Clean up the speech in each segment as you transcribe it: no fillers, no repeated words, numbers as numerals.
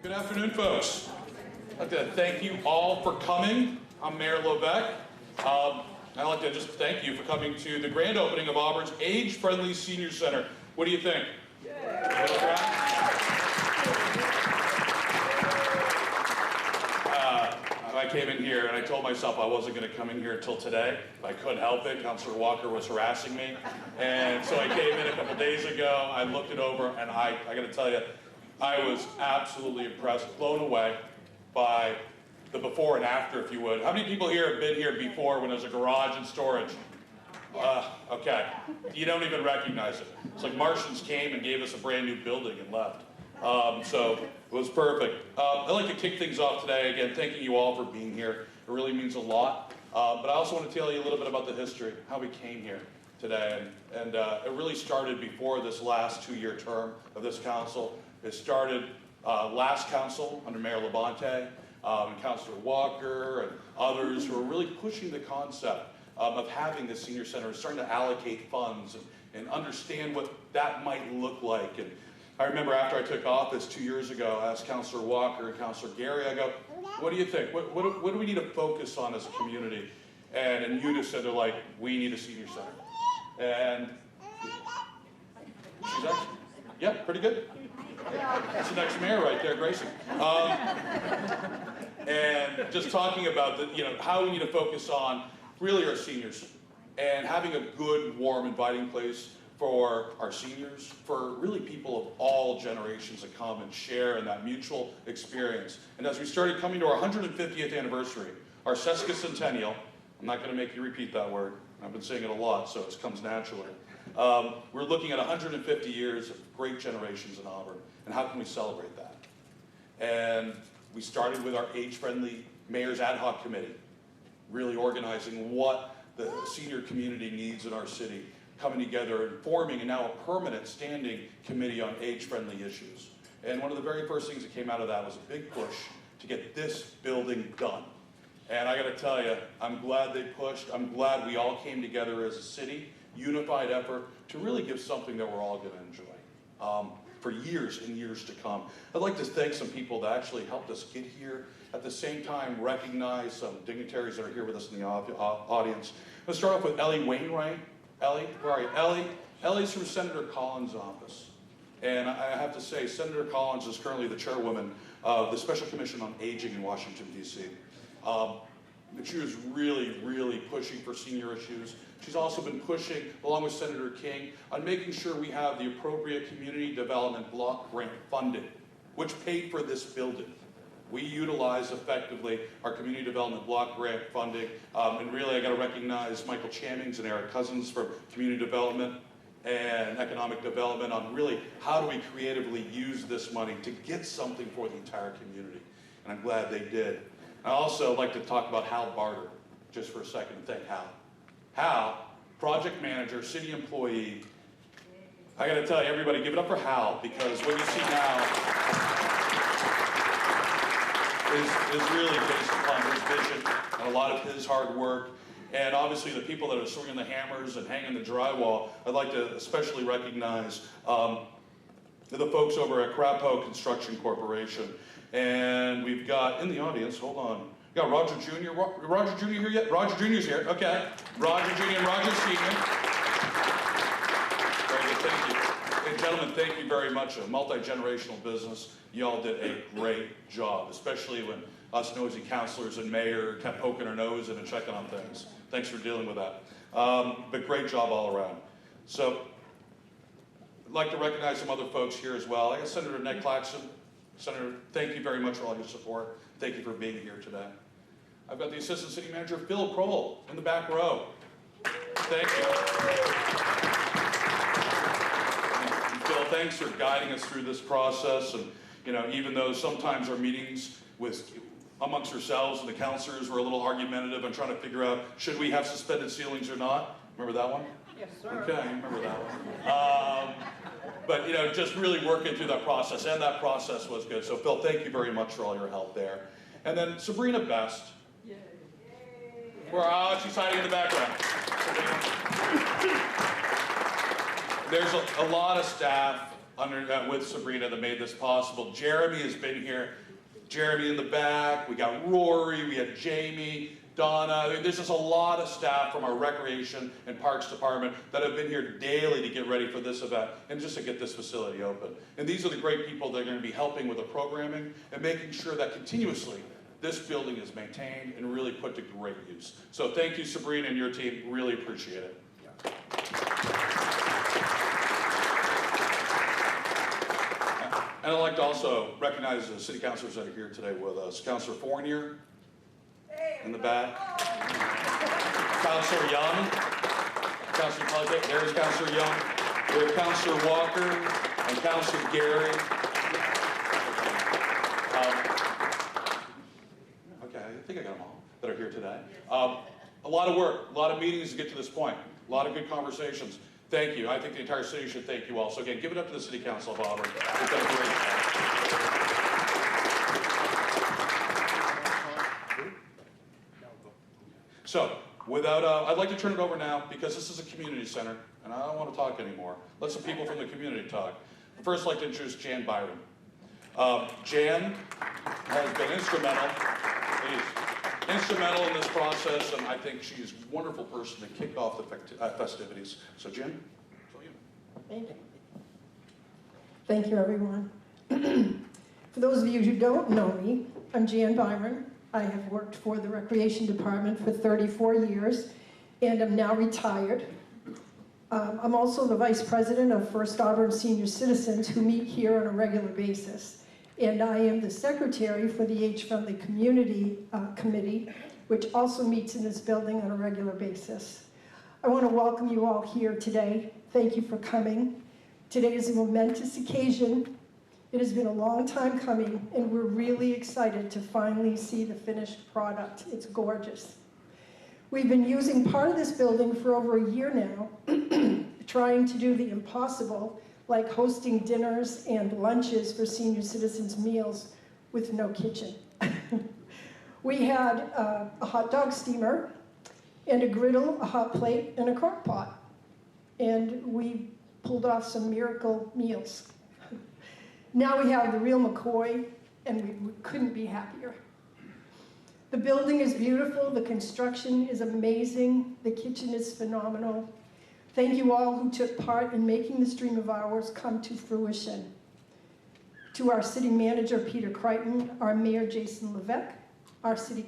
Good afternoon, folks. I'd like to thank you all for coming. I'm Mayor Levesque. I'd like to just thank you for coming to the grand opening of Auburn's Age-Friendly Senior Center. What do you think? I came in here and I told myself I wasn't going to come in here until today. I couldn't help it. Councilor Walker was harassing me. And so I came in a couple days ago. I looked it over and I got to tell you, I was absolutely impressed, blown away by the before and after, if you would. How many people here have been here before when there's a garage and storage? Okay. You don't even recognize it. It's like Martians came and gave us a brand new building and left. So it was perfect. I'd like to kick things off today, again, thanking you all for being here. It really means a lot. But I also want to tell you a little bit about the history, how we came here today. And it really started before this last 2-year term of this council. It started last council under Mayor Labonte, and Councilor Walker and others who were really pushing the concept of having the senior center, starting to allocate funds and understand what that might look like. And I remember after I took office 2 years ago, I asked Councilor Walker and Councilor Gary, I go, what do you think? What do we need to focus on as a community? And you just said, they're like, we need a senior center. And she's actually, yeah, pretty good. That's the next mayor right there, Gracie. And just talking about how we need to focus on really our seniors and having a good, warm, inviting place for our seniors, for really people of all generations to come and share in that mutual experience. And as we started coming to our 150th anniversary, our sesquicentennial, I'm not going to make you repeat that word. I've been saying it a lot, so it comes naturally. We're looking at 150 years of great generations in Auburn, and how can we celebrate that? And we started with our age-friendly Mayor's Ad Hoc Committee, really organizing what the senior community needs in our city, coming together and forming and now a permanent standing committee on age-friendly issues. And one of the very first things that came out of that was a big push to get this building done. And I got to tell you, I'm glad they pushed. I'm glad we all came together as a city, unified effort to really give something that we're all going to enjoy for years and years to come. I'd like to thank some people that actually helped us get here. At the same time, recognize some dignitaries that are here with us in the audience. Let's start off with Ellie Wainwright. Ellie, where are you? Ellie's from Senator Collins' office. And I have to say, Senator Collins is currently the chairwoman of the Special Commission on Aging in Washington, D.C. She was really, really pushing for senior issues. She's also been pushing, along with Senator King, on making sure we have the appropriate community development block grant funding, which paid for this building. We utilize effectively our community development block grant funding. And really, I got to recognize Michael Chamings and Eric Cousins for community development and economic development on really how do we creatively use this money to get something for the entire community. And I'm glad they did. I also like to talk about Hal Barter, just for a second, and thank Hal. Hal, project manager, city employee. I got to tell you, everybody, give it up for Hal, because what you see now is really based upon his vision and a lot of his hard work. And obviously the people that are swinging the hammers and hanging the drywall, I'd like to especially recognize the folks over at Crapo Construction Corporation. And we've got, in the audience, hold on, we got Roger Jr. Roger Jr. here yet? Roger Jr.'s here, okay. Roger Jr. and Roger Sr. Very good, thank you. And gentlemen, thank you very much. A multi-generational business. You all did a great job, especially when us nosy councilors and mayor kept poking our nose in and checking on things. Thanks for dealing with that. But great job all around. So, I'd like to recognize some other folks here as well. I got Senator Ned Claxton. Senator, thank you very much for all your support. Thank you for being here today. I've got the Assistant City Manager, Phil Kroll, in the back row. Thank you. And Phil, thanks for guiding us through this process. And even though sometimes our meetings amongst ourselves and the councilors were a little argumentative and trying to figure out, should we have suspended ceilings or not? Remember that one? Yes, sir. Okay, I remember that one. But just really working through that process, and that process was good. So Phil, thank you very much for all your help there. And then Sabrina Best. Yay. She's hiding in the background. There's a lot of staff with Sabrina that made this possible. Jeremy has been here. Jeremy in the back. We got Rory. We had Jamie, Donna. There's just a lot of staff from our Recreation and Parks Department that have been here daily to get ready for this event and just to get this facility open. And these are the great people that are going to be helping with the programming and making sure that continuously this building is maintained and really put to great use. So thank you, Sabrina, and your team. Really appreciate it. And I'd like to also recognize the city councilors that are here today with us. Councilor Fournier in the back. Councilor Young. Councilor Pellet, there's Councilor Young. We have Councilor Walker and Councilor Gary. Okay, I think I got them all that are here today. A lot of work, a lot of meetings to get to this point, a lot of good conversations. Thank you. I think the entire city should thank you all. So again, give it up to the City Council of Auburn. You've done a great job. So, I'd like to turn it over now because this is a community center and I don't want to talk anymore. Let some people from the community talk. First, I'd like to introduce Jan Byron. Jan has been instrumental in this process, and I think she's a wonderful person to kick off the festivities. So Jen, show you. Thank you. Thank you, everyone. For those of you who don't know me, I'm Jan Byron. I have worked for the Recreation Department for 34 years, and I'm now retired. I'm also the Vice President of First Auburn Senior Citizens, who meet here on a regular basis. And I am the secretary for the Age-Friendly Community Committee, which also meets in this building on a regular basis. I want to welcome you all here today. Thank you for coming. Today is a momentous occasion. It has been a long time coming, and we're really excited to finally see the finished product. It's gorgeous. We've been using part of this building for over a year now, trying to do the impossible, like hosting dinners and lunches for senior citizens' meals with no kitchen. We had a hot dog steamer and a griddle, a hot plate, and a crock pot. And we pulled off some miracle meals. Now we have the real McCoy, and we couldn't be happier. The building is beautiful, the construction is amazing, the kitchen is phenomenal. Thank you all who took part in making the Stream of Hours come to fruition. To our city manager, Peter Crichton, our mayor, Jason Levesque, our city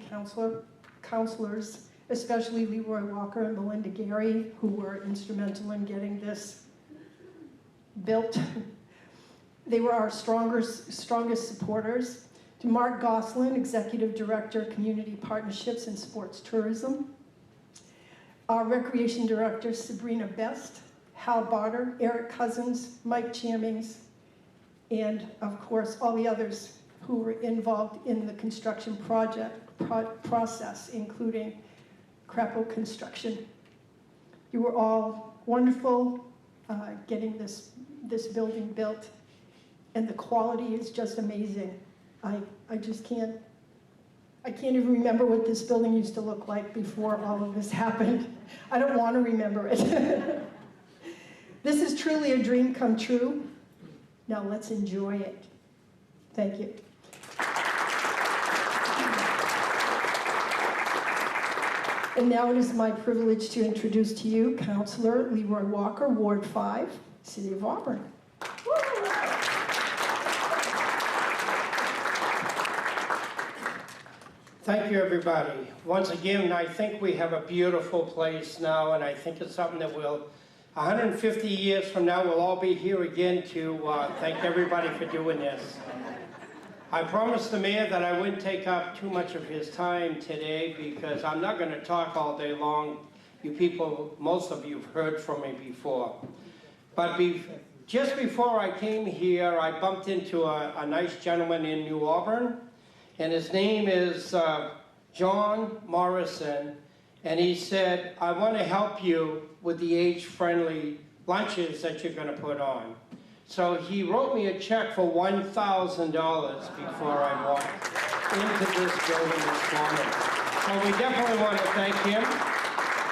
councilors, especially Leroy Walker and Belinda Gary, who were instrumental in getting this built. They were our strongest supporters. To Mark Goslin, Executive Director, Community Partnerships and Sports Tourism. Our Recreation Director, Sabrina Best, Hal Barter, Eric Cousins, Mike Chammings, and of course, all the others who were involved in the construction process, including Crapo Construction. You were all wonderful getting this building built, and the quality is just amazing. I just can't even remember what this building used to look like before all of this happened. I don't want to remember it. This is truly a dream come true. Now let's enjoy it. Thank you. And now it is my privilege to introduce to you Councilor Leroy Walker, Ward 5, City of Auburn. Thank you, everybody. Once again, I think we have a beautiful place now, and I think it's something that 150 years from now, we'll all be here again to thank everybody for doing this. I promised the mayor that I wouldn't take up too much of his time today because I'm not going to talk all day long. You people, most of you have heard from me before. But just before I came here, I bumped into a nice gentleman in New Auburn. And his name is John Morrison, and he said, I want to help you with the age-friendly lunches that you're going to put on. So he wrote me a check for $1,000 before I walked into this building this morning. So we definitely want to thank him.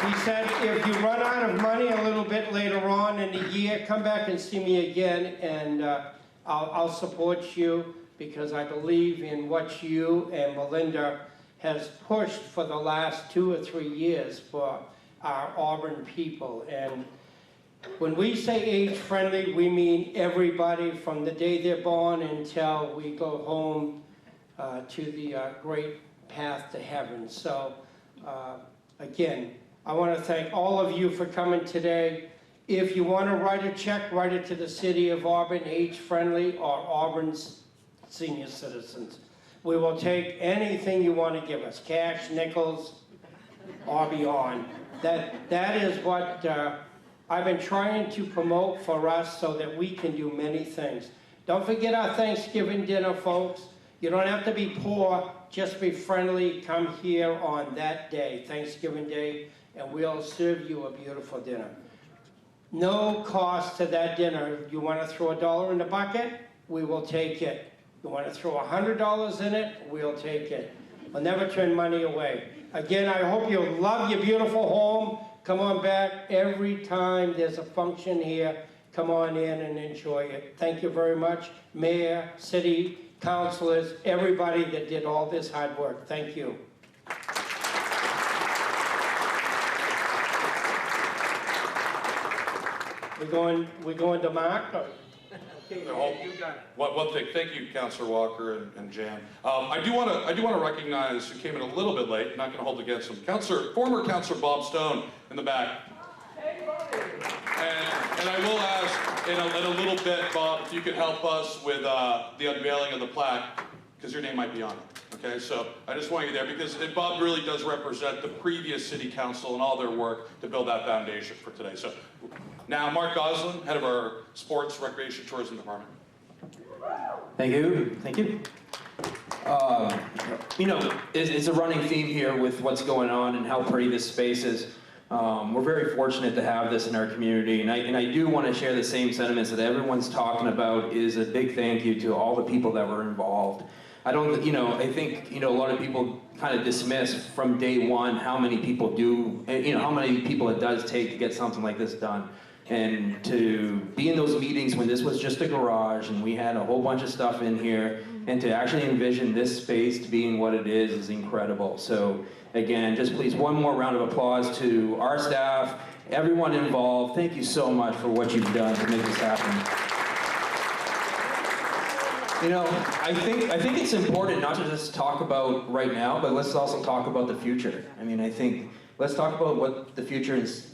He said, if you run out of money a little bit later on in the year, come back and see me again, and I'll support you, because I believe in what you and Melinda has pushed for the last 2 or 3 years for our Auburn people. And when we say age-friendly, we mean everybody from the day they're born until we go home to the great path to heaven. So, again, I want to thank all of you for coming today. If you want to write a check, write it to the City of Auburn, age-friendly, or Auburn's senior citizens. We will take anything you want to give us, cash, nickels, or beyond. That is what I've been trying to promote for us so that we can do many things. Don't forget our Thanksgiving dinner, folks. You don't have to be poor, just be friendly. Come here on that day, Thanksgiving Day, and we'll serve you a beautiful dinner. No cost to that dinner. You want to throw $1 in the bucket? We will take it. You want to throw $100 in it? We'll take it. I'll never turn money away. Again, I hope you love your beautiful home. Come on back every time there's a function here. Come on in and enjoy it. Thank you very much, Mayor, City Councilors, everybody that did all this hard work. Thank you. We're going to Mark? Okay, you got it. One thing, thank you, Councilor Walker and Jan. I do want to recognize who came in a little bit late. Not going to hold against him. Former Councilor Bob Stone in the back. Hey, buddy. And I will ask in a little bit, Bob, if you could help us with the unveiling of the plaque, because your name might be on it. Okay, so I just want you there, because Bob really does represent the previous City Council and all their work to build that foundation for today. So now, Mark Goslin, head of our Sports, Recreation, Tourism Department. Thank you. Thank you. You know, it's a running theme here with what's going on and how pretty this space is. We're very fortunate to have this in our community, and I do want to share the same sentiments that everyone's talking about. Is a big thank you to all the people that were involved. I think, a lot of people kind of dismiss from day one how many people how many people it does take to get something like this done. And to be in those meetings when this was just a garage and we had a whole bunch of stuff in here, and to actually envision this space to being what it is incredible. So again, just please, one more round of applause to our staff, everyone involved. Thank you so much for what you've done to make this happen. I think it's important not to just talk about right now, but let's also talk about the future. I think let's talk about what the future is,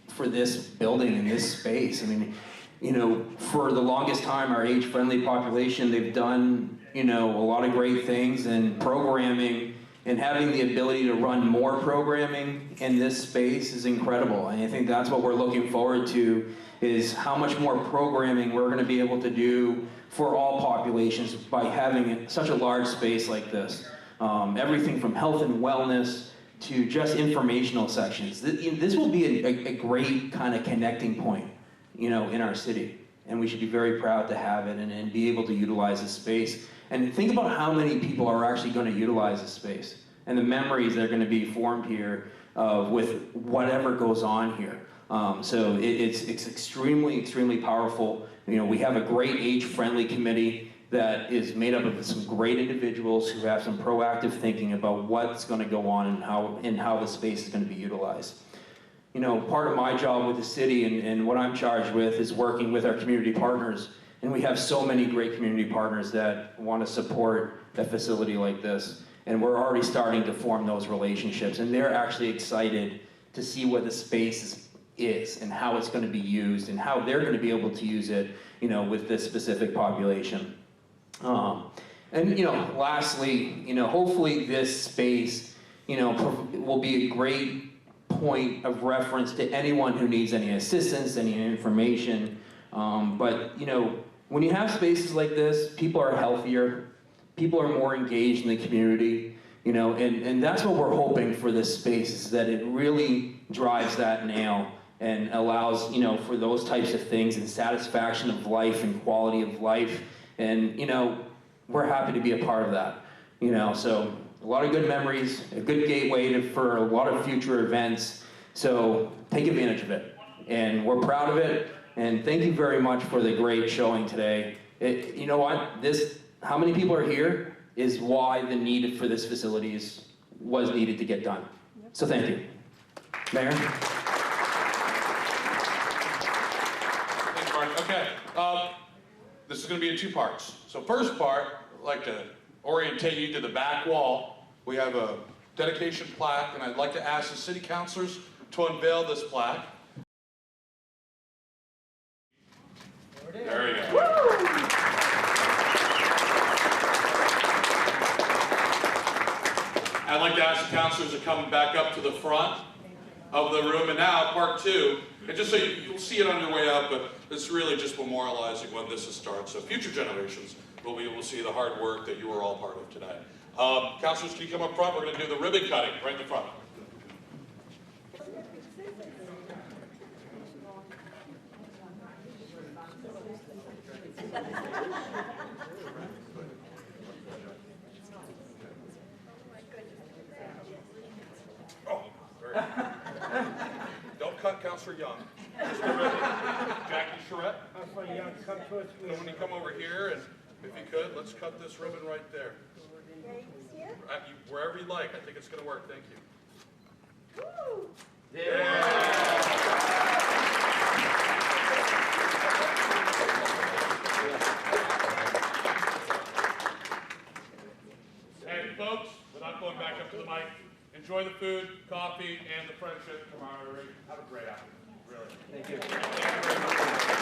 for this building and this space. For the longest time, our age-friendly population, they've done, a lot of great things, and programming and having the ability to run more programming in this space is incredible. And I think that's what we're looking forward to, is how much more programming we're going to be able to do for all populations by having such a large space like this. Everything from health and wellness to just informational sections. This will be a great kind of connecting point, in our city. And we should be very proud to have it and be able to utilize this space. And think about how many people are actually going to utilize this space and the memories that are going to be formed here with whatever goes on here. So it's extremely, extremely powerful. We have a great age-friendly committee that is made up of some great individuals who have some proactive thinking about what's going to go on and how the space is going to be utilized. Part of my job with the city and what I'm charged with is working with our community partners. And we have so many great community partners that want to support a facility like this. And we're already starting to form those relationships. And they're actually excited to see what the space is and how it's going to be used and how they're going to be able to use it, with this specific population. Lastly, hopefully this space, will be a great point of reference to anyone who needs any assistance, any information. But when you have spaces like this, people are healthier, people are more engaged in the community, and that's what we're hoping for this space, is that it really drives that nail and allows, for those types of things and satisfaction of life and quality of life. And, we're happy to be a part of that, so a lot of good memories, a good gateway for a lot of future events. So take advantage of it. And we're proud of it. And thank you very much for the great showing today. You know what? How many people are here is why the need for this facilities was needed to get done. So thank you. Mayor? Thanks, Mark. Okay, this is going to be in 2 parts. So first part, I'd like to orientate you to the back wall. We have a dedication plaque, and I'd like to ask the city councilors to unveil this plaque. There you go. I'd like to ask the councilors to come back up to the front of the room. And now, part 2, and just so you'll see it on your way out, but it's really just memorializing when this starts. So future generations will be able to see the hard work that you were all part of today. Councilors, can you come up front? We're going to do the ribbon cutting right in the front. Oh, very good. Don't cut Councilor Young. Just the ribbon. Jackie Charette. And when you come over here, and if you could, let's cut this ribbon right there. Wherever you like. I think it's going to work. Thank you. Woo! Hey, folks, we're not going back up to the mic. Enjoy the food, coffee, and the friendship tomorrow. Have a great afternoon. Really. Thank you. Thank you very much.